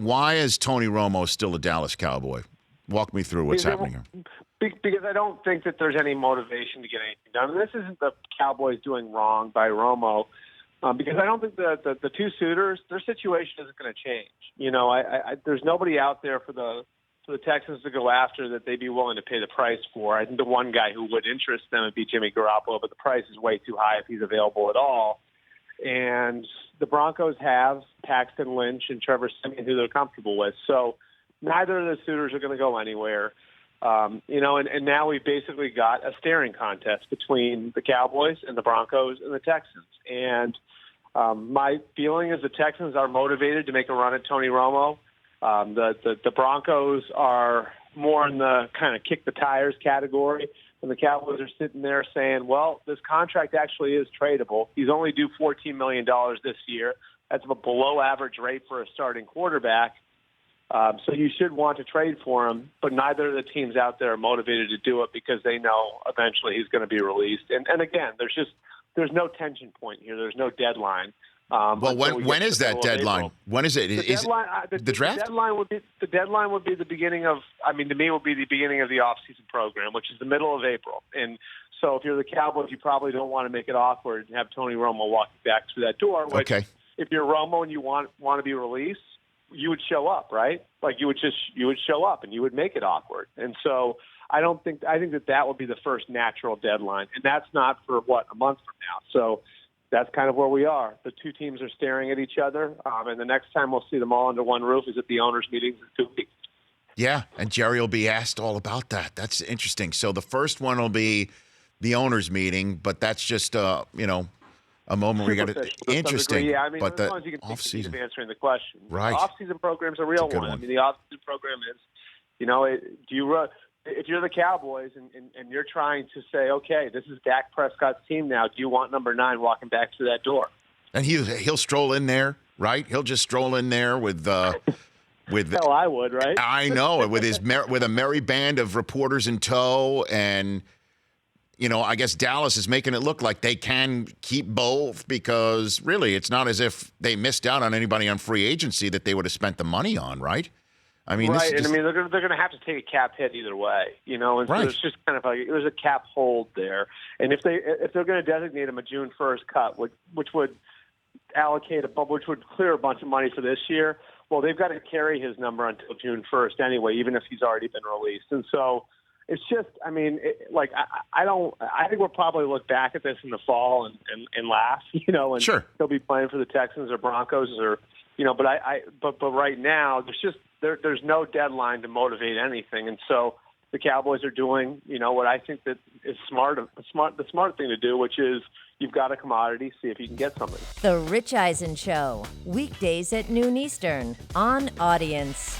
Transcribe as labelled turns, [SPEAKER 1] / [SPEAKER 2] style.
[SPEAKER 1] Why is Tony Romo still a Dallas Cowboy? Walk me through what's happening here.
[SPEAKER 2] Because I don't think that there's any motivation to get anything done. And this isn't the Cowboys doing wrong by Romo, because I don't think the two suitors, their situation isn't going to change. There's nobody out there for the Texans to go after that they'd be willing to pay the price for. I think the one guy who would interest them would be Jimmy Garoppolo, but the price is way too high if he's available at all. And the Broncos have Paxton Lynch and Trevor Siemian, who they're comfortable with. So neither of the suitors are going to go anywhere. And now we've basically got a staring contest between the Cowboys and the Broncos and the Texans. And my feeling is the Texans are motivated to make a run at Tony Romo. The Broncos are more in the kind of kick the tires category, and the Cowboys are sitting there saying, well, this contract actually is tradable. He's only due $14 million this year. That's a below-average rate for a starting quarterback. So you should want to trade for him, but neither of the teams out there are motivated to do it because they know eventually he's going to be released. And again, there's no tension point here. There's no deadline.
[SPEAKER 1] Well, when is that deadline? When is it? The draft?
[SPEAKER 2] The deadline would be the beginning of. To me, would be the beginning of the off-season program, which is the middle of April. And so, if you're the Cowboys, you probably don't want to make it awkward and have Tony Romo walking back through that door. Which,
[SPEAKER 1] okay. If
[SPEAKER 2] you're Romo and you want to be released, you would show up, right? Like you would show up and you would make it awkward. And so I think that would be the first natural deadline, and that's not for a month from now. So that's kind of where we are. The two teams are staring at each other, and the next time we'll see them all under one roof is at the owners' meetings in 2 weeks.
[SPEAKER 1] Yeah, and Jerry will be asked all about that. That's interesting. So the first one will be the owners' meeting, but that's just a moment where you got to interesting.
[SPEAKER 2] Yeah,
[SPEAKER 1] but
[SPEAKER 2] as
[SPEAKER 1] the
[SPEAKER 2] long as you can take the
[SPEAKER 1] offseason,
[SPEAKER 2] of answering the question.
[SPEAKER 1] Right.
[SPEAKER 2] The off-season program's a real one.
[SPEAKER 1] one.
[SPEAKER 2] The off-season program is, if you're the Cowboys and you're trying to say, okay, this is Dak Prescott's team now, do you want number 9 walking back through that door?
[SPEAKER 1] And he'll stroll in there, right? He'll just stroll in there with
[SPEAKER 2] hell, I would, right?
[SPEAKER 1] I know, with a merry band of reporters in tow, and I guess Dallas is making it look like they can keep both because really it's not as if they missed out on anybody on free agency that they would have spent the money on, right?
[SPEAKER 2] Right, and they're going to have to take a cap hit either way, and
[SPEAKER 1] right.
[SPEAKER 2] So it's just kind of like there's a cap hold there, and if they're going to designate him a June 1st cut, which would which would clear a bunch of money for this year, well, they've got to carry his number until June 1st anyway, even if he's already been released, and so it's just, I think we'll probably look back at this in the fall and laugh, and
[SPEAKER 1] sure.
[SPEAKER 2] They'll be playing for the Texans or Broncos or, but right now there's no deadline to motivate anything. And so the Cowboys are doing, what I think that is the smart thing to do, which is you've got a commodity, see if you can get something.
[SPEAKER 3] The Rich Eisen Show, weekdays at noon Eastern on Audience.